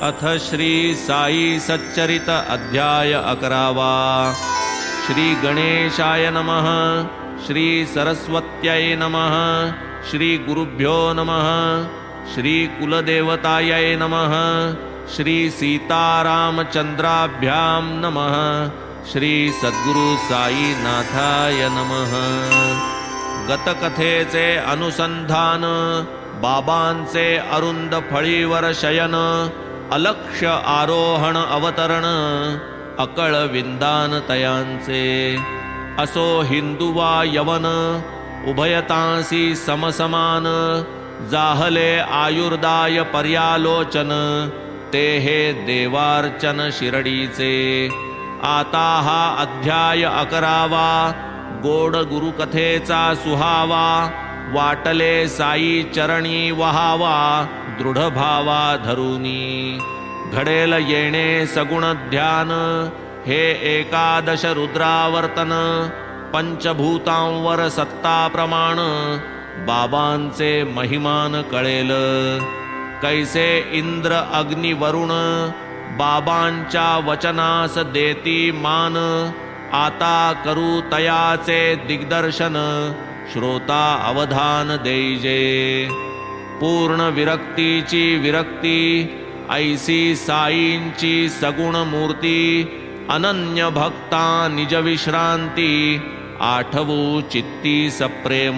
अथ श्री साई सच्चरित अध्याय 11। श्री गणेशाय नमः। श्री सरस्वत्यै नमः। श्री गुरुभ्यो नमः। श्री कुलदेवतायै नमः। श्री सीतारामचंद्राभ्यां नमः। श्री सद्गुरु साईनाथाय नमः। गतकथेचे अनुसंधान, बाबांचे अरुंद फळीवर शयन, अलक्ष्य आरोहण अवतरण, अकळ विंदान तयांचे। असो हिंदू वा यवन, उभयतांसी समसमान, जाहले आयुर्दाय पर्यालोचन, ते हे देवार्चन शिरडीचे। आता हा अध्याय 11वा, गोड गुरुकथेचा सुहावा, वाटले साई चरणी वहावा, दृढ भावा धरुनी। घडेल येणे सगुण ध्यान, हे एकादश रुद्रावर्तन, पंचभूतांवर सत्ता प्रमाण, बाबांचे महिमान कळेल। कैसे इंद्र अग्नि वरुण, बाबांच्या वचनास देती मान, आता करू तयाचे दिग्दर्शन, श्रोता अवधान देईजे। पूर्ण विरक्तीची विरक्ती, ऐसी साईंची सगुण मूर्ती, अनन्य भक्ता निज विश्रांती, आठवू चित्ती सप्रेम।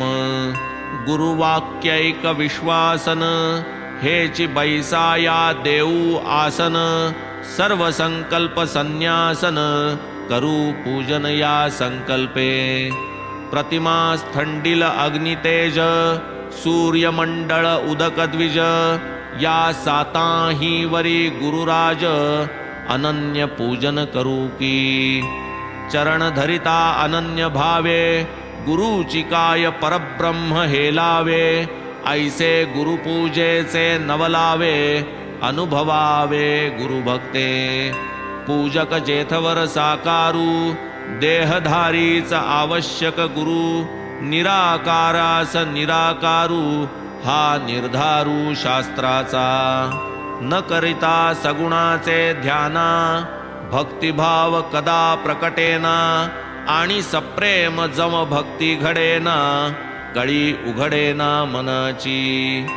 गुरुवाक्यैक विश्वासन, हेची बैसाया देऊ आसन, सर्व संकल्प संन्यासन, करू पूजन या संकल्पे। प्रतिमा स्थंडिल अग्नितेज, सूर्यमंडळ उदक द्विज, या साताही वरी गुरुराज, अनन्य पूजन करू की। चरण धरिता अनन्य भावे, गुरुची काय परब्रह्म हेलावे, ऐसे गुरुपूजेचे नवलावे, अनुभवावे गुरुभक्ते। पूजक जेथवर साकारू, देहधारीच आवश्यक गुरु, निराकारास निराकारू, हा निर्धारू शास्त्राचा। न करिता सगुणाचे ध्याना, भक्तिभाव कदा प्रकटेना, आणि सप्रेम जम भक्ती घडेना, कळी उघडेना मनाची।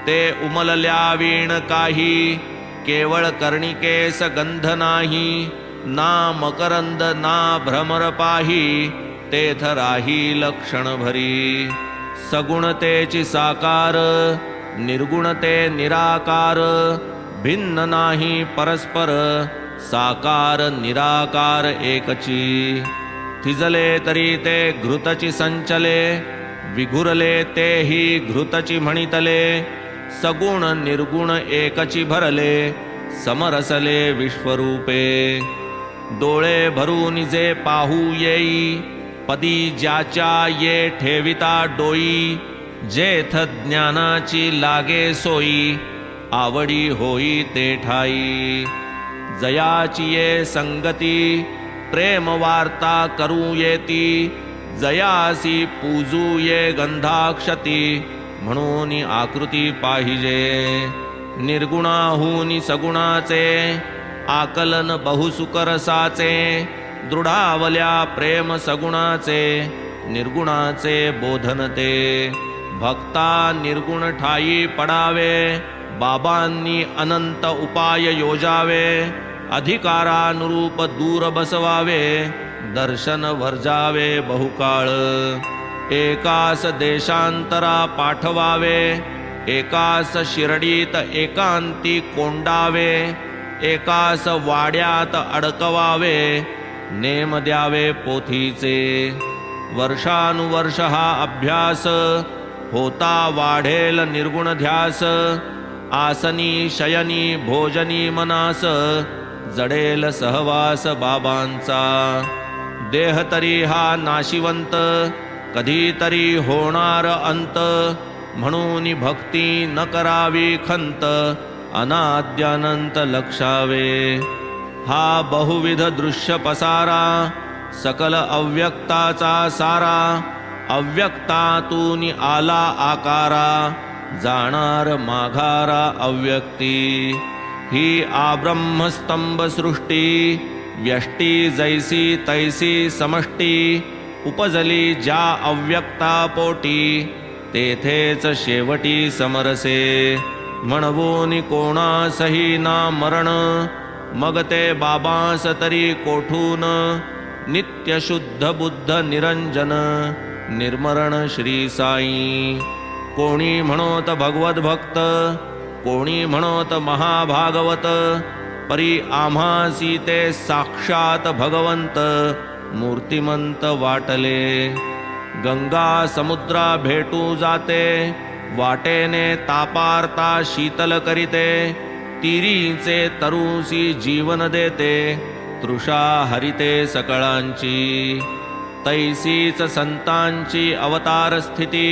ते उमलल्या वीण काही, केवळ कर्णिकेस गंध नाही, ना मकरंद ना भ्रमर पाही, तेथ राही लक्षण भरी। सगुणतेची साकार, निर्गुणते निराकार, भिन्न नाही परस्पर, साकार निराकार एकची। थिजले तरी ते घृतची संचले, विघुरले तेही घृतची म्हणितले, सगुण निर्गुण एकची भरले, समरसले विश्वरूपे। डोळे भरून जे पाहू येई, पदी ज्याच्या ये ठेविता डोई, जेथ ज्ञानाची लागे सोई, आवडी होई ते ठाई। जयाची ये संगती, प्रेम वार्ता करू येती, जयासी पूजू ये गंधाक्षती, म्हणून आकृती पाहिजे। निर्गुणाहून सगुणाचे, आकलन बहुसुकरसाचे, दृढावल्या प्रेम सगुणाचे, निर्गुणाचे बोधनते। भक्ता निर्गुण ठाई पडावे, बाबांनी अनंत उपाय योजावे, अधिकारानुरूप दूर बसवावे, दर्शन वर्जावे बहुकाळ। एकास देशांतरा पाठवावे, एकास शिरडीत एकांती कोंडावे, एकास वाड्यात अडकवावे, नेम द्यावे पोथीचे। वर्षानुवर्ष हा अभ्यास, होता वाढेल निर्गुण ध्यास, आसनी शयनी भोजनी मनास, जडेल सहवास बाबांचा। देह तरी हा नाशिवंत, कधीतरी होणार अंत, म्हणून भक्ती न करावी खंत, अनाद्यानंत लक्षावे। हा बहुविध दृश्य पसारा, सकल अव्यक्ताचा सारा, अव्यक्तातून आला आकारा, जाणार माघारा अव्यक्ती। ही आब्रह्मस्तंभ सृष्टी व्यष्टी जैसी तैसी समष्टी उपजली ज्या अव्यक्ता पोटी तेथेच शेवटी समरसे म्हणवून कोणासही ना मरण मग ते बाबांस तरी कोठून नित्य शुद्ध बुद्ध निरंजन निर्मरण श्री साई कोणी म्हणोत भगवत भक्त कोणी म्हणोत महाभागवत परी आम्हासी ते साक्षात भगवंत मूर्तिमंत वाटले गंगा समुद्रा भेटू जाते वाटेने तापारता शीतल करीते तिरीचे तरुसी जीवन देते तृषा हरिते सकळांची तैसीच संतांची अवतार स्थिती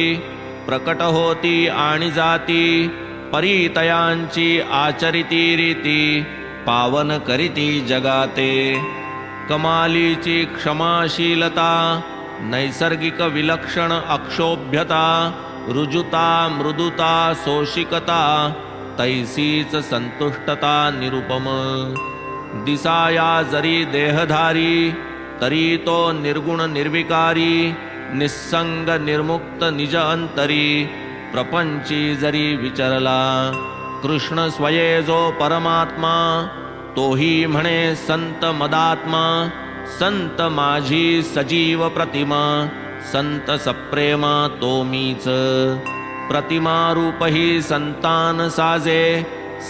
प्रकट होती आणि जाती परितयांची आचरिती रीती पावन करीती जगाते कमालीची क्षमाशीलता नैसर्गिक विलक्षण अक्षोभ्यता रुजुता मृदुता सोशिकता तैसीच संतुष्टता निरुपम दिसाया जरी देहधारी तरी तो निर्गुण निर्विकारी निस्संग निर्मुक्त निज अंतरी प्रपंची जरी विचरला कृष्ण स्वये जो परमात्मा तोही म्हणे संत मदात्मा संत माझी सजीव प्रतिमा संत सप्रेमा तो मीच प्रतिमा रूप ही संतान साजे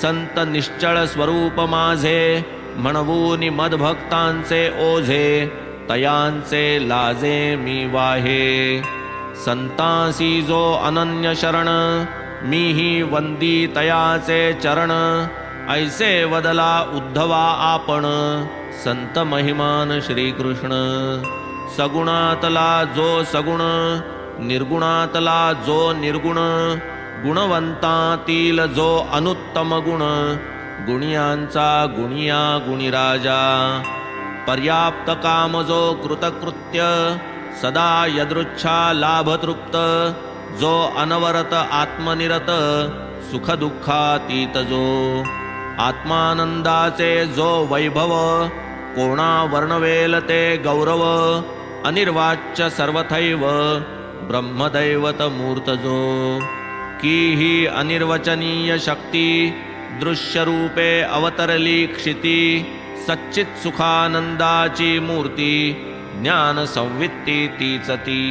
संत निश्चळ स्वरूप माझे म्हणवून मदभक्तांचे ओझे तयांचे लाजे मी वाहे संतांसी जो अनन्य शरण मीही वंदी तयाचे चरण ऐसे वदला उद्धवा आपण संत महिमान श्रीकृष्ण सगुणातला जो सगुण निर्गुणातला जो निर्गुण गुणवंतातील जो अनुत्तम गुण गुणियांचा गुणिया गुणिराजा पर्याप्त काम जो कृतकृत्य सदा यदृच्छा लाभतृप्त जो अनवरत आत्मनिरत सुख दुःखातीत जो आत्मानंदाचे जो वैभव कोणा वर्णवेल ते गौरव अनिर्वाच्य सर्वथैव ब्रह्मदैवत मूर्त जो की ही अनिर्वचनीय शक्ती दृश्यरूपे अवतरली क्षिती सच्चित सुखानंदाची मूर्ती ज्ञान संवित्ती तीच ती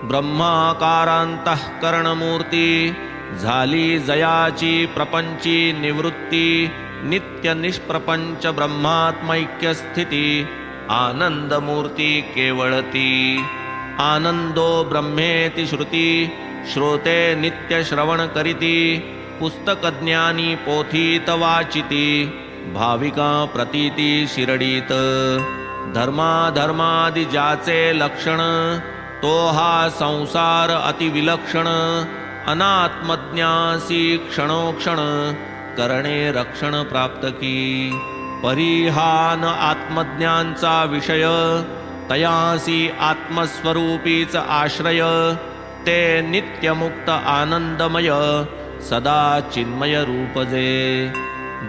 ब्रह्माकारांतःकरणमूर्ती झाली जयाची प्रपंची निवृत्ती नित्य निष्प्रपंच ब्रह्मात्मैक्य स्थिती आनंदमूर्ती केवळती आनंदो ब्रह्मेति श्रुती श्रोते नित्य श्रवण करीती पुस्तकज्ञानी पोथीत वाचिती भाविका प्रतीती शिरडीत धर्माधर्मादि ज्याचे लक्षण तो हा संसार अतिविलक्षण अनात्मज्ञासी क्षणोक्षण करणे रक्षण प्राप्त की परिहान आत्मज्ञांचा विषय तयासी आत्मस्वरूपीच आश्रय ते नित्यमुक्त आनंदमय सदा चिन्मय रूप जे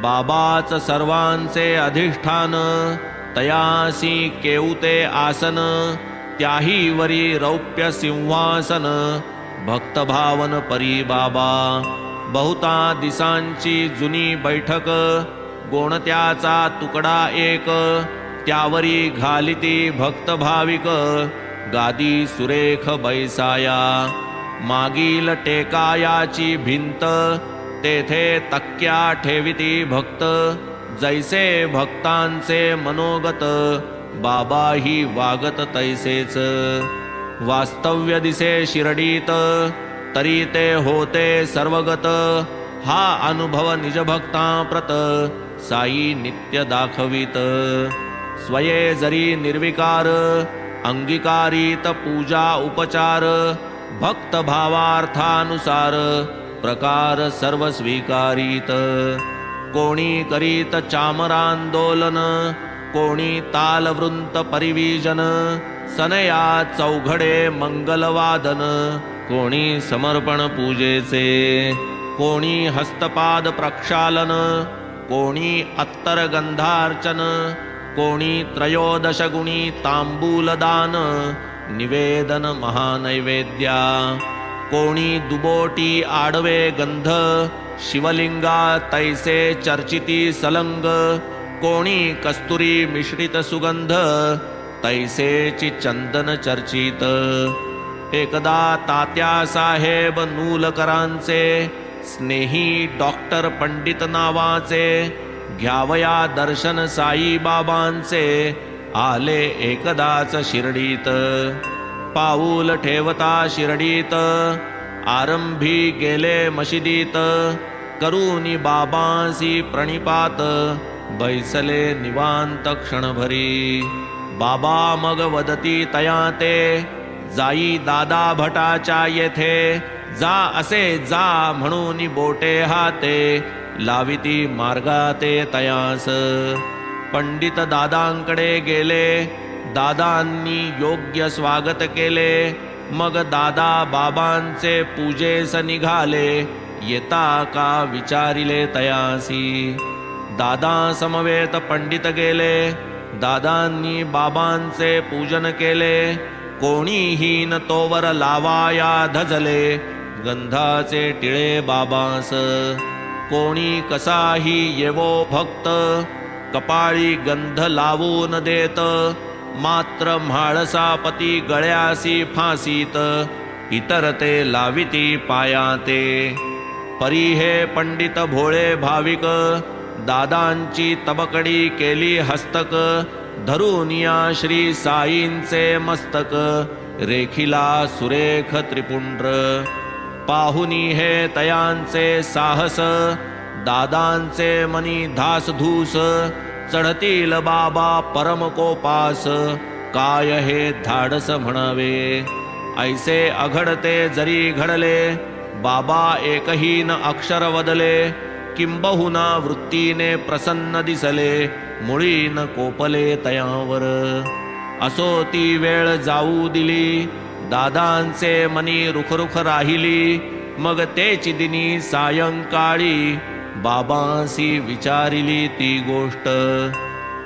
बाबाच सर्वांचे अधिष्ठान तयासी केऊते आसन त्याही वरी रौप्य सिंहासन भक्तभावन परी बाबा बहुता दिसांची जुनी बैठक गोणत्याचा तुकडा एक त्यावरी घालिती भक्त भाविक गादी सुरेख बैसाया मागील टेकायाची भिंत तेथे तक्क्या ठेविती भक्त जैसे भक्तांचे मनोगत बाबाही वागत तैसेच वास्तव्य दिसे शिरडीत तरी ते होते सर्वगत हा अनुभव निज भक्तांप्रत साई नित्य दाखवित स्वये जरी निर्विकार अंगीकारित पूजा उपचार भक्त भावार्थानुसार प्रकार सर्व स्वीकारित कोणी करीत चामरांदोलन कोणी तालवृंत परिवीजन सनया चौघडे मंगलवादन कोणी समर्पण पूजेचे कोणी हस्तपाद प्रक्षालन कोणी अत्तर गंधार्चन, कोणी त्रयोदश गुणी तांबूलदान निवेदन महानैवेद्या, कोणी दुबोटी आडवे गंध शिवलिंगा तैसे चर्चिती सलंग, कोणी कस्तुरी मिश्रित सुगंध तैसेची चंदन चर्चित. एकदा तात्या साहेब नूलकरांचे स्नेही डॉक्टर पंडित नावाचे, घ्यावया दर्शन साई बाबांचे आले एकदाच शिर्डीत. पाऊल ठेवता शिर्डीत आरंभी गेले मशिदीत, करूनी बाबांसी प्रणिपात बैसले निवांत क्षणभरी. बाबा मग वदती तया ते, जाई दादा भटाच्या येथे, जा असे जा म्हणून बोटे हाते लाविती मार्गाते तयास. पंडित दादांकडे गेले, दादांनी योग्य स्वागत केले. मग दादा बाबांचे पूजेस निघाले, येता का विचारिले तयासी. दादा समवेत पंडित गेले, दादांनी बाबांचे पूजन केले. कोणीही न तोवर लावाया धजले गंधाचे टिळे बाबांस. कोणी कसाही येवो भक्त कपाळी गंध लावून देत, मात्र म्हाळसापती गळ्यासी फासीत इतर ते लाविती पायाते. परी हे पंडित भोळे भाविक दादांची तबकडी केली हस्तक, धरुनिया श्री साईंचे मस्तक रेखिला सुरेख त्रिपुंड्र. पाहुनी हे तयांचे साहस दादांचे मनी धासधूस, चढतील बाबा परम कोपास काय हे धाडस म्हणावे. ऐसे अघडते जरी घडले बाबा एकही न अक्षर वदले, किंबहुना वृत्तीने प्रसन्न दिसले मुळी न कोपले तयावर. असो ती वेळ जाऊ दिली दादांचे मनी रुखरुख राहिली. मग तेची दिनी सायंकाळी बाबांसी विचारिली ती गोष्ट.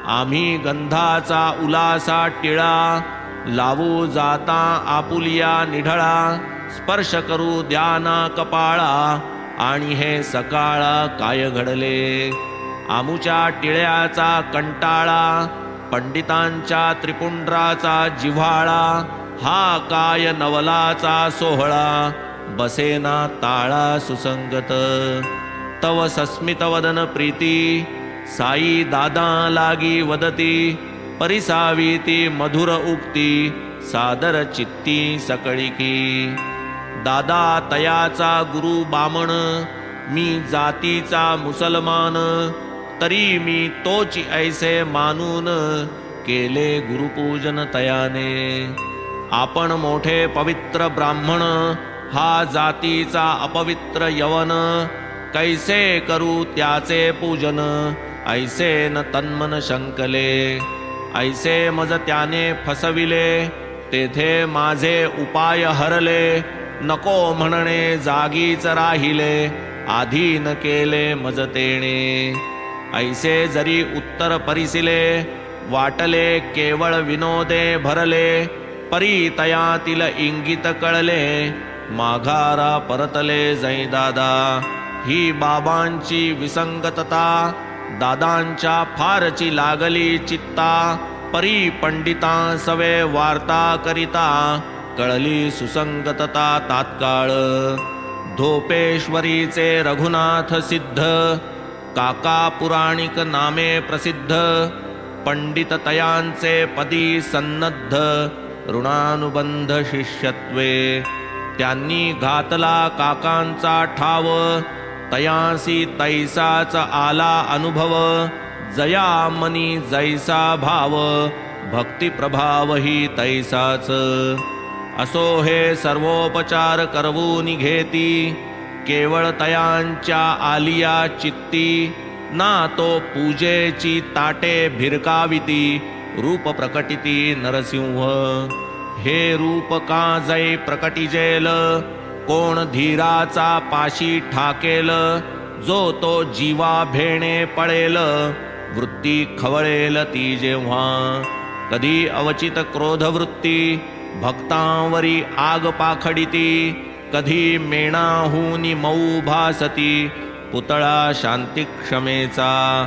आम्ही गंधाचा उलासा टिळा लावू जाता आपुलिया निढळा, स्पर्श करू द्याना कपाळा आणि हे सकाळा काय घडले. आमुच्या टिळ्याचा कंटाळा पंडितांच्या त्रिपुंड्राचा जिव्हाळा, हा काय नवलाचा सोहळा बसेना ताळा सुसंगत. तव सस्मित वदन प्रीती साई दादा लागी वदती, परिसावीती मधुर उक्ती सादर चित्ती सकळिकी. दादा तयाचा गुरु बामण, मी जातीचा मुसलमान, तरी मी तोची ऐसे मानून केले गुरुपूजन तयाने. आपण मोठे पवित्र ब्राह्मण, हा जातीचा अपवित्र यवन, कैसे करू त्याचे पूजन ऐसे न तन्मन शंकले. ऐसे मज त्याने फसविले, तेथे माझे उपाय हरले. नको म्हणणे जागीच राहिले, आधी न केले मज तेणे. ऐसे जरी उत्तर परिसिले, वाटले केवळ विनोदे भरले. परी तयातील इंगित कळले, माघारा परतले जै दादा. ही बाबांची विसंगतता दादांच्या फारची लागली चित्ता. परी पंडिता सवे वार्ता करिता, कळली सुसंगतता तात्काळ. धोपेश्वरीचे रघुनाथ सिद्ध, काका पुराणिक नामे प्रसिद्ध. पंडित तयांचे पदी सन्नद्ध, ऋणानुबंध शिष्यत्वे. त्यांनी घातला काकांचा ठाव, तयासी तैसाच आला अनुभव. जया मनी जैसा भाव, भक्ती प्रभाव ही तैसाच. असो हे सर्वोपचार करवून घेती, केवळ तयांच्या आलिया चित्ती. ना तो पूजेची ताटे भिरकाविती, रूप प्रकटिती नरसिंह. हे रूप का जै प्रकटिजेल, कोण धीराचा पाशी ठाकेल. जो तो जीवा भेणे पळेल, वृत्ती खवळेल ती जेव्हा. कधी अवचित क्रोधवृत्ती, भक्तांवरी आग पाखडिती. कधी मेणाहूनी मऊ भासती, पुतळा शांती क्षमेचा.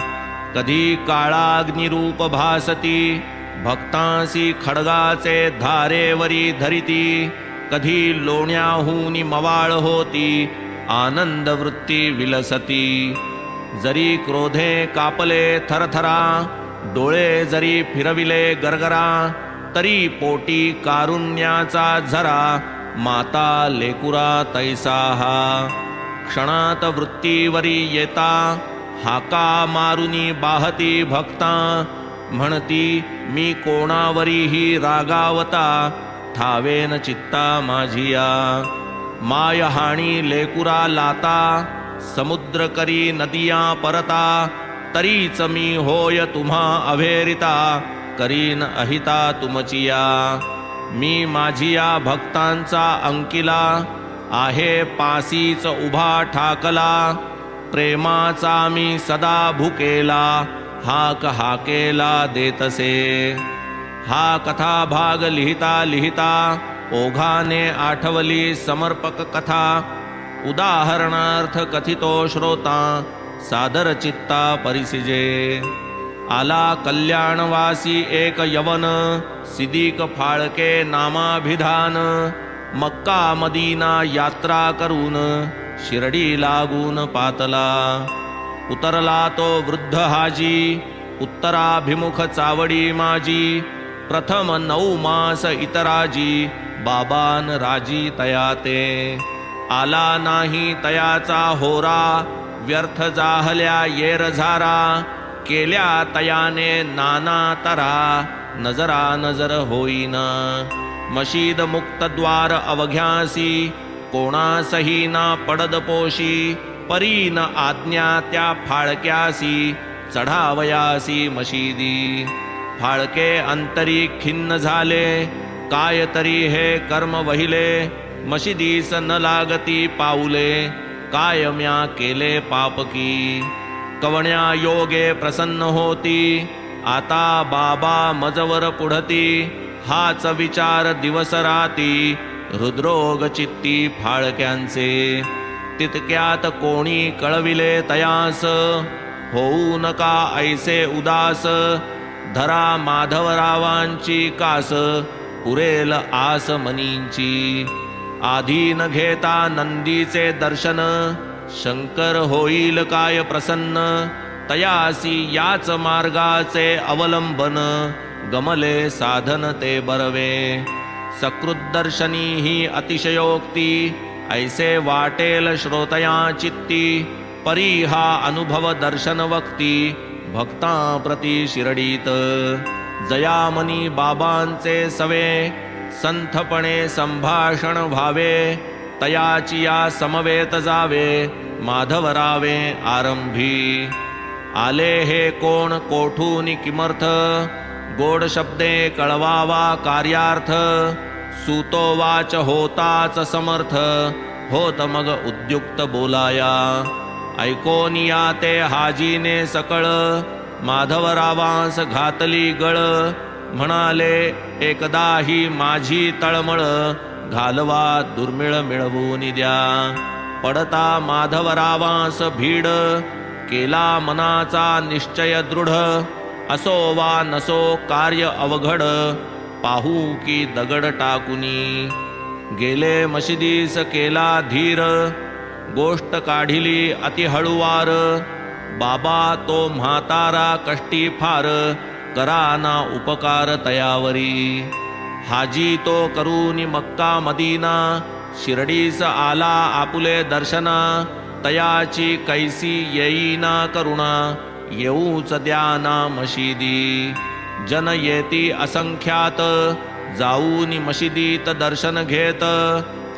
कधी काळाग्निरूप भासती, भक्तांसी खड्गाचे धारेवरी धरिती. कधी लोण्याहूनी मवाळ होती, आनंद वृत्ती विलसती. जरी क्रोधे कापले थरथरा, डोळे जरी फिरविले गरगरा. तरी पोटी कारुण्याचा झरा, माता लेकुरा तैसा हा. क्षणात वृत्तीवरी येता, हाका मारुनी बाहती भक्ता. म्हणती मी कोणावरीही रागावता, ठावेन चित्ता माझिया. मायहाणी लेकुरा लाता, समुद्र करी नदिया परता. तरीच मी होय तुम्हा अभेरिता, करीन अहिता तुमचिया. मी माझिया भक्तांचा अंकिला, आहे पासीच उभा ठाकला. प्रेमाचा मी सदा भुकेला, हाक हाकेला देतसे. हा कथा भाग लिहिता लिहिता, ओघाने आठवली समर्पक कथा. उदाहरणार्थ कथितो श्रोता, सादर चित्ता परिसिजे. आला कल्याणवासी एक यवन, सिद्दीक फाळके नामाभिधान. मक्का मदीना यात्रा करून, शिर्डी लागून पातला. उतरला तो वृद्ध हाजी, उत्तराभिमुख चावडी माझी. प्रथम 9 मास इतराजी, बाबान राजी तयाते. आला नाही तयाचा होरा, व्यर्थ जाहल्या येरझारा. केल्या तयाने नाना तरा, नजरा नजर होईना. मशीद मुक्त द्वार अवघ्यासी, कोणासही ना पडद पोशी. परीन आज्ञा त्या फाळक्यासी, चढावयासी मशिदी. फाळके अंतरी खिन्न झाले, काय तरी हे कर्म वहिले. मशिदीस न लागती पाऊले, काय म्या केले पापकी. कवण्या योगे प्रसन्न होती, आता बाबा मजवर पुढती. हाच विचार दिवस राती, हृद्रोग चित्ती फाळक्यांचे. तितक्यात कोणी कळविले तयास, होऊ नका ऐसे उदास. धरा माधवरावांची कास, पुरेल आस मनींची. आधी न घेता नंदीचे दर्शन, शंकर होईल काय प्रसन्न. तयासी याच मार्गाचे अवलंबन, गमले साधन ते बरवे. सकृद्दर्शनी ही अतिशयोक्ती, ऐसे वाटेल श्रोतया चित्ती. परी हा अनुभव दर्शन वक्ती, भक्ता प्रति शिरडीत. जयामनी बाबांचे सवे, संथपणे संभाषण व्हावे. तयाची या समवेत जावे, माधवरावे आरंभी. आले हे कोण कोठून किमर्थ, गोड शब्दे कळवावा कार्यार्थ. सूतो वाच होताच समर्थ, होत मग उद्युक्त बोलाया. ऐकोनिया ते हाजीने सकळ, माधवरावांस घातली गळ. म्हणाले एकदा ही माझी तळमळ, घालवा दुर्मिळ मिळवून द्या. पडता माधवरावांस भीड, केला मनाचा निश्चय दृढ. असो वा नसो कार्य अवघड, पाहू की दगड टाकुनी. गेले मशिदीस केला धीर, गोष्ट काढिली अति हळुवार. बाबा तो म्हातारा कष्टी फार, करा ना उपकार तयावरी. हाजी तो करूनी मक्का मदीना, शिर्डीस आला आपुले दर्शना. तयाची कैसी येईना करुणा, येऊच द्याना मशिदी. जन येती असंख्यात, जाऊनी मशिदीत दर्शन घेत.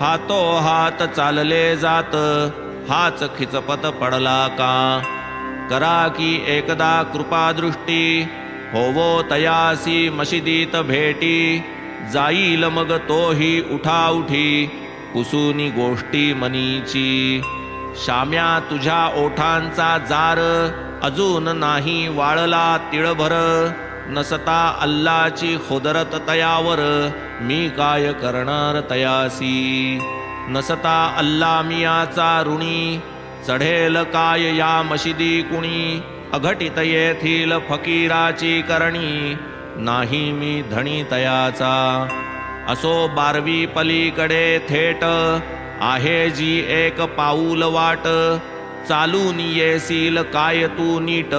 हातो हात चालले जात, हाच खिचपत पडला का. करा की एकदा कृपादृष्टी, होवो तयासी मशिदीत भेटी. जाईल मग तोही उठाउठी, पुसूनी गोष्टी मनीची. शाम्या तुझ्या ओठांचा जार अजून नाही वाळला तिळभर नसता अल्लाची खुदरत तयावर मी काय करणार तयासी नसता अल्ला मियाचा ऋणी चढेल काय या मशिदी कुणी अघटित येथील फकीराची करणी नाही मी धणी तयाचा असो 12वी पलीकडे थेट आहे जी एक पाऊल वाट चालून येसील काय तू नीट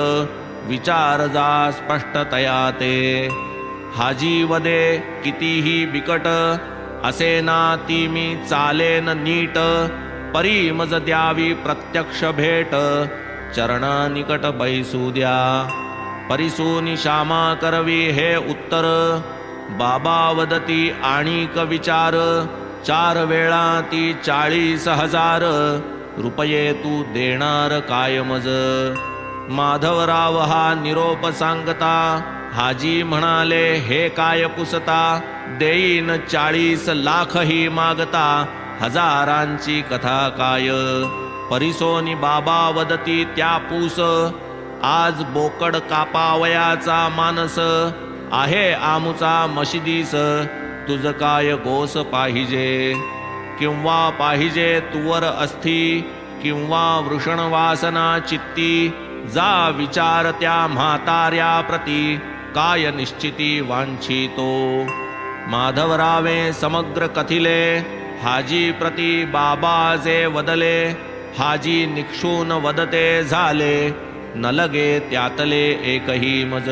विचार जा स्पष्टतया ते हाजी वदे कितीही बिकट असे ना ती मी चालेन नीट परी मज द्यावी प्रत्यक्ष भेट चरणा निकट बैसू द्या परिसूनी श्यामा करवी हे उत्तर बाबा वदती आणिक विचार 4 वेळा ती 40,000 रुपये तू देणार काय मज माधवराव हा निरोप सांगता हाजी म्हणाले हे काय पुसता देईन 40 लाख ही मागता हजारांची कथा काय परिसोनी बाबा वदती त्या पूस आज बोकड कापावयाचा मानस आहे आमुचा मशिदीस तुझ काय गोस पाहिजे किंवा पाहिजे तुवर अस्थी किंवा वृषण वासना चित्ती जा विचार त्या म्हाताऱ्या प्रती काय निश्चिती वांछितो माधवरावे समग्र कथिले हाजी प्रती बाबा जे वदले हाजी निक्षून वदते झाले न लगे त्यातले एकही मज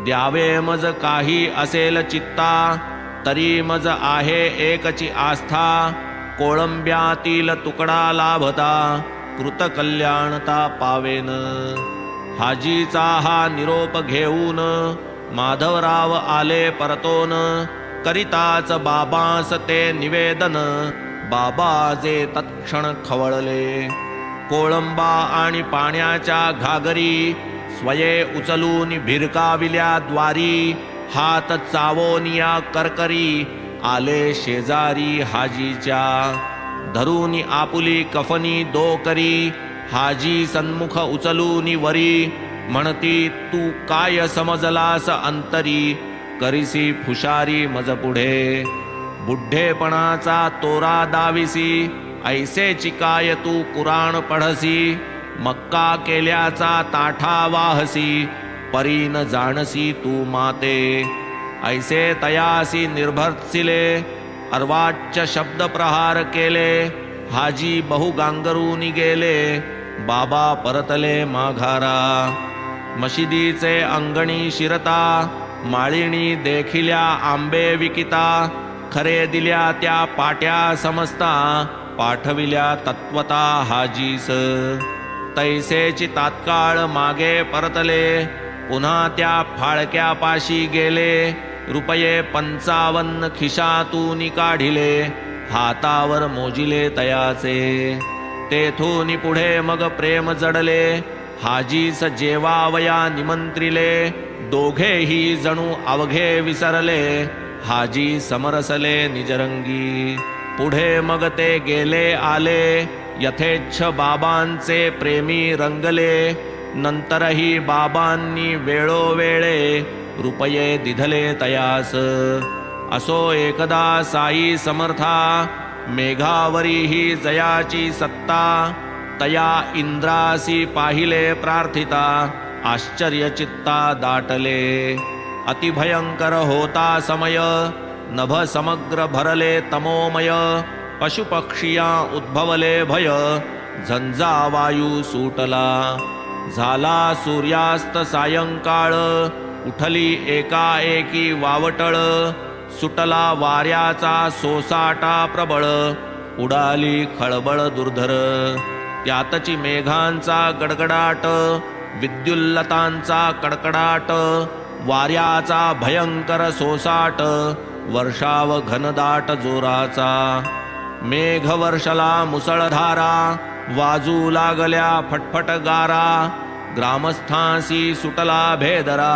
द्यावे मज काही असेल चित्ता तरी मज आहे एकची आस्था कोळंब्यातील तुकडा लाभता कृतकल्याणता पावेन हाजीचा हा निरोप घेऊन माधवराव आले परतोन करिताच बाबास ते निवेदन बाबा जे तत्क्षण खवळले कोळंबा आणि पाण्याच्या घागरी स्वये उचलून भिरकाविल्या द्वारी हात चावोनिया करकरी आले शेजारी हाजीच्या धरूनी आपुली कफनी दोकरी हाजी सन्मुख उचलूनी वरी म्हणती तू काय समजलास अंतरी करिसी फुशारी मज पुढे बुढ्ढेपणाचा तोरा दाविसी ऐसे चिकाय तू कुराण पढसी मक्का केल्याचा ताठा वाहसी परीन जाणसी तू माते ऐसे तयासी निर्भर्सिले अर्वाच्य शब्द प्रहार केले हाजी बहु गांगरूनी गेले बाबा परतले माघारा मशिदीचे अंगणी शिरता माळिणी देखिल्या आंबे विकिता खरे दिल्या त्या पाट्या समजता पाठविल्या तत्वता हाजीस तैसेची तात्काळ मागे परतले पुन्हा त्या फाळक्यापाशी गेले रुपये 55 खिशातून काढिले हातावर मोजिले तयाचे तेथून पुढे मग प्रेम जडले हाजीस जेवावया निमंत्रिले दोघेही जणू अवघे विसरले हाजी समरसले निजरंगी पुढे मग ते गेले आले यथेच्छ बाबांचे प्रेमी रंगले नंतरही बाबांनी वेळोवेळे रुपये दिधले तयास असो एकदा साई समर्था मेघावरी ही जयाची सत्ता तया इंद्रासी पाहिले प्रार्थिता आश्चर्यचित्ता दाटले अतिभयंकर होता समय नभ समग्र भरले तमोमय पशुपक्षिया उद्भवले भय झंझा वायू सुटला झाला सूर्यास्त सायंकाळ उठली एकाएकी वावटळ सुटला वाऱ्याचा सोसाटा प्रबळ उडाली खळबळ दुर्धर त्यातची मेघांचा गडगडाट विद्युल्लतांचा कडकडाट वाऱ्याचा भयंकर सोसाट वर्षाव घनदाट जोराचा मेघ वर्षला मुसळधारा वाजू लागल्या फटफट गारा ग्रामस्थांसी सुटला भेदरा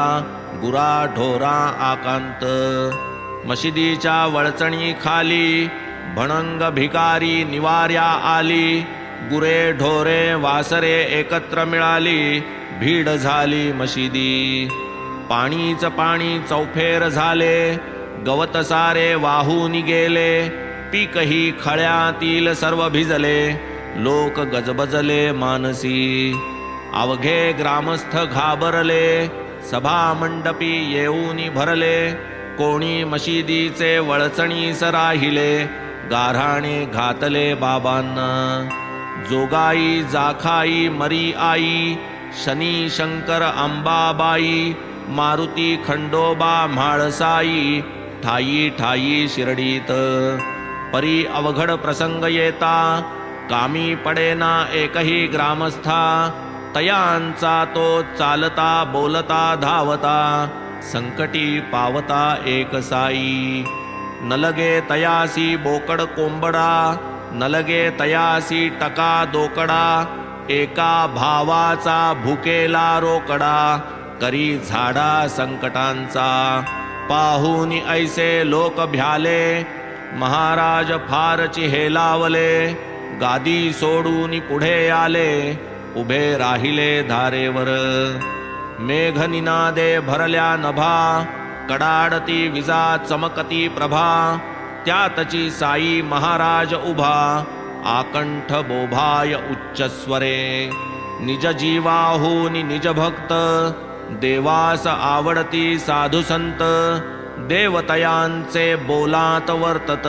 गुरा ढोरा आकांत मशिदीच्या वळचणी खाली भणंग भिकारी निवाऱ्या आली गुरे ढोरे वासरे एकत्र मिळाली, भीड झाली मशिदी. पाणीच पाणी चौफेर झाले, गवत सारे वाहून गेले. पीकही खळ्यातील सर्व भिजले, लोक गजबजले मानसी. अवघे ग्रामस्थ घाबरले, सभा मंडपी येऊन भरले. कोणी मशिदीचे वळचणीस राहिले, गाऱ्हाणे घातले बाबांना. जोगाई जाखाई मरी आई, शनी शंकर अंबाबाई. मारुती खंडोबा म्हाळसाई, ठाई ठाई शिर्डीत. परी अवघड प्रसंग येता, कामी पडेना एकही ग्रामस्था. तयांचा तो चालता बोलता धावता, संकटी पावता एक साई. न लगे तयासी बोकड कोंबडा, न लगे तयासी टका दोकडा. एका भावाचा भुकेला रोकडा, करी झाडा संकटांचा. पाहुनी ऐसे लोक भ्याले, महाराज फारची हेलावले. गादी सोडून पुढे आले, उभे राहिले धारेवर. मेघ निनादे भरल्या नभा, कडाडती विजा चमकती प्रभा. त्यातची साई महाराज उभा, आकंठ बोभाय उच्चस्वरे. निज जीवाहूनी निज भक्त, देवास आवडती साधू संत. देवतयांचे बोलात वर्तत,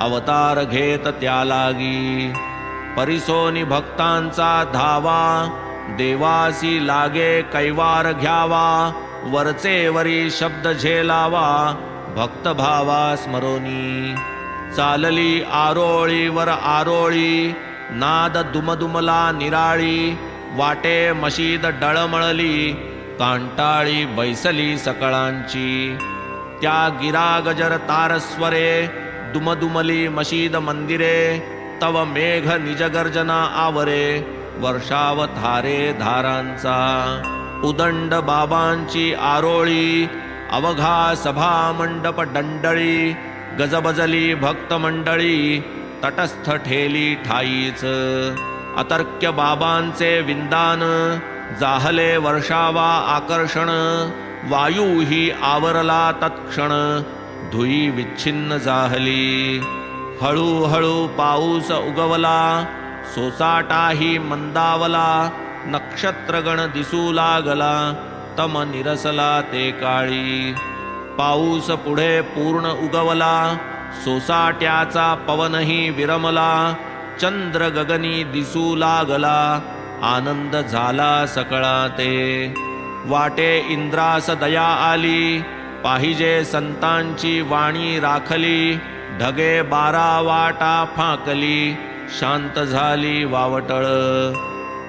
अवतार घेत त्या लागी. परिसोनी भक्तांचा धावा, देवासी लागे कैवार घ्यावा. वरचे वरी शब्द झेलावा, भक्त भावा स्मरोनी. चालली आरोळीवर आरोळी, नाद दुमदुमला निराळी. वाटे मशीद डळमळली, कांटाळी बैसली सकळांची. त्या गिरा गजर तारस्वरे, दुमदुमली मशीद मंदिरे. तव मेघ निजगर्जना आवरे, वर्षावधारे धारांचा. उदंड बाबांची आरोळी, अवघा सभा मंडप डंडळी. गजबजली भक्त मंडळी, तटस्थ ठेली ठाईच. अतर्क्य बाबांचे विंदान, जाहले वर्षावा आकर्षण. वायूही आवरला तत्क्षण, धुई विच्छिन्न जाहली. हळूहळू पाऊस उगवला, सोसाटाही मंदावला. नक्षत्रगण दिसू लागला, तम निरसला ते काळी. पाऊस पुढे पूर्ण उगवला, सोसाट्याचा पवनही विरमला. चंद्र गगनी दिसू लागला, आनंद झाला सकळा ते. वाटे इंद्रास दया आली, पाहिजे संतांची वाणी राखली. ढगे 12 वाटा फाकली, शांत झाली वावटळ.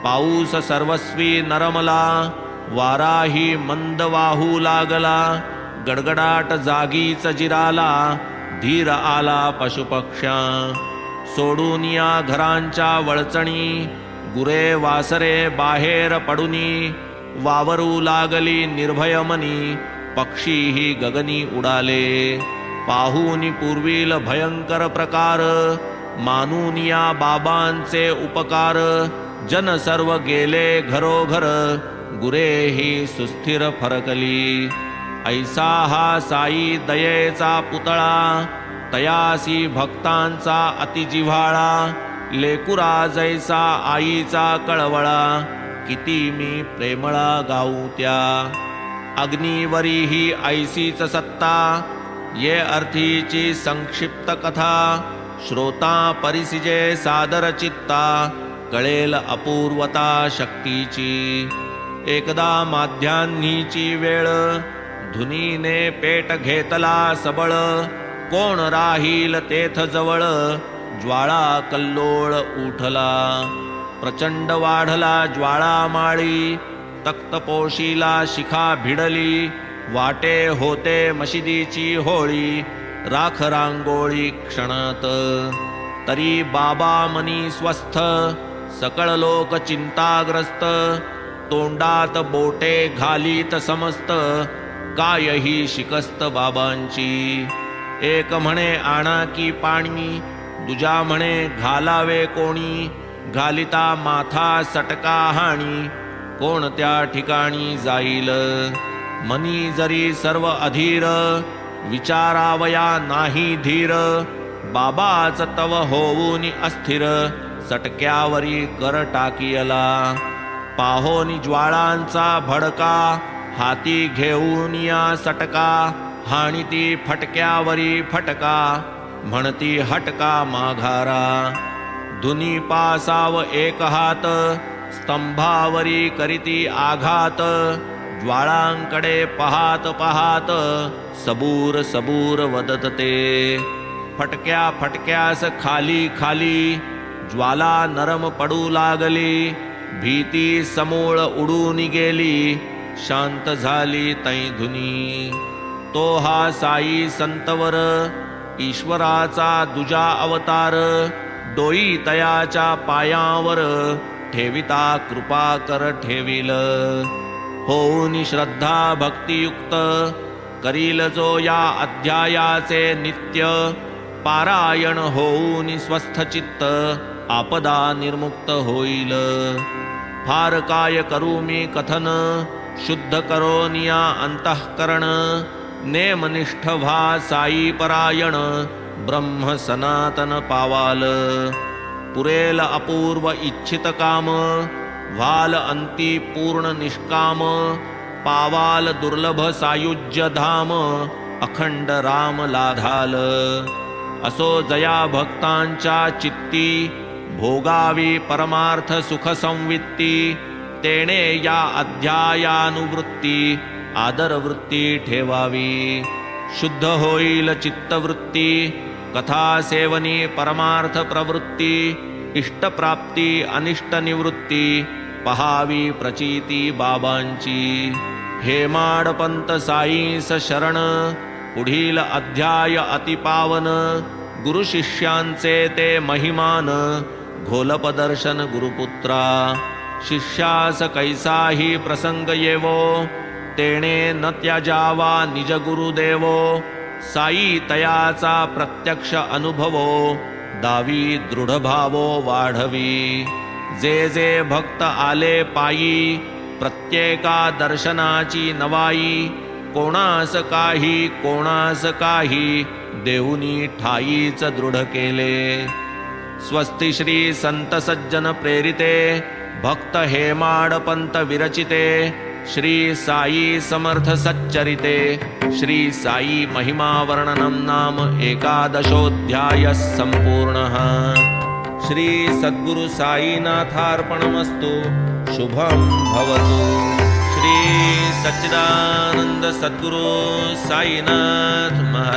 पाऊस सर्वस्वी नरमला, वाराही मंद वाहू लागला. गडगडाट जागीच जिराला, धीर आला पशुपक्ष्या. सोडून या घरांच्या वळचणी, गुरे वासरे बाहेर पडुनी. वावरू लागली निर्भय मनी, पक्षीही गगनी उडाले. पाहूनी पूर्वील भयंकर प्रकार, मानून या बाबांचे उपकार. जन सर्व गेले घरोघर, गुरेही सुस्थिर फरकली. ऐसा हा साई दयेचा पुतळा, तयासी भक्तांचा अतिजिव्हाळा. लेकुरा जैसा आईचा कळवळा, किती मी प्रेमळा गाऊ त्या. अग्नीवरी ही ऐसीच सत्ता, ये अर्थीची संक्षिप्त कथा. श्रोता परिसिजे सादर चित्ता, कळेल अपूर्वता शक्तीची. एकदा माध्यान्हीची वेळ, धुनीने पेट घेतला सबळ. कोण राहील तेथ जवळ, ज्वाळा कल्लोळ उठला. प्रचंड वाढला ज्वाळा माळी, तख्तपोशीला शिखा भिडली. वाटे होते मशिदीची होळी, राख रांगोळी क्षणात. तरी बाबा मनी स्वस्थ, सकळ लोक चिंताग्रस्त. तोंडात बोटे घालीत समस्त, कायही शिकस्त बाबांची. एक म्हणे आणा की पाणी, दुजा म्हणे घालावे कोणी. घालिता माथा सटका हाणी कोणत्या ठिकाणी जाईल. मनी जरी सर्व अधीर विचारावया नाही धीर. बाबाच तव होऊनी अस्थिर सटक्यावरी कर टाकियला. पाहोनी ज्वाळांचा भडका हाती घेऊन या सटका. हाणीती फटक्यावरी फटका म्हणती हटका माघारा. धुनी पासाव एक हात स्तंभावरी करीती आघात. ज्वाळांकडे पाहात पाहात सबूर सबूर वदत ते. फटक्या फटक्यास खाली खाली ज्वाला नरम पडू लागली. भीती समूळ उडून गेली शांत झाली तै धुनी. तो हा साई संतवर ईश्वराचा दुजा अवतार. डोई तयाच्या पायावर ठेविता कृपा कर ठेविल. होऊन श्रद्धा भक्तियुक्त करील जो या अध्यायाचे नित्य. पारायण होऊन स्वस्थ चित्त आपदा निर्मुक्त होईल. फार काय करू मी कथन शुद्ध करोनिया अंतःकरण. नेमनिष्ठ व्हा साई परायण ब्रह्म सनातन पावाल. पुरेल अपूर्व इच्छित काम व्हाल अंती पूर्ण निष्काम. पावाल दुर्लभ सायुज्य धाम अखंड राम लाधाल. असो जया भक्तांच्या चित्ती भोगावी परमार्थ सुख संवित्ती. तेणे या अध्यायानुवृत्ती आदर वृत्ती ठेवावी. शुद्ध होईल चित्तवृत्ती कथा सेवनी परमार्थ प्रवृत्ती. इष्टप्राप्ती अनिष्ट निवृत्ती पहावी प्रचिती बाबांची. हेमाडपंत साईस शरण पुढील अध्याय अतिपावन. गुरु शिष्यांचे ते महिमान घोलपदर्शन गुरुपुत्रा. शिष्यास कैसाही प्रसंग येवो तेणे न त्याजावा निज गुरुदेवो. साई तयाचा प्रत्यक्ष अनुभवो दावी दृढ भावो वाढवी. जे जे भक्त आले पायी प्रत्येका दर्शनाची नवाई. कोणास काही देऊनी ठाईच दृढ केले. स्वस्ति श्री संत सज्जन प्रेरिते भक्त हेमाडपंत विरचिते. श्री साई समर्थ सच्चरिते श्री साई महिमा वर्णनम नाम एकादशोऽध्यायः संपूर्णः. श्री सद्गुरु साईनाथार्पणमस्तु. शुभं भवतु. श्री सच्चिदानंद सद्गुरु साईनाथ महाराज.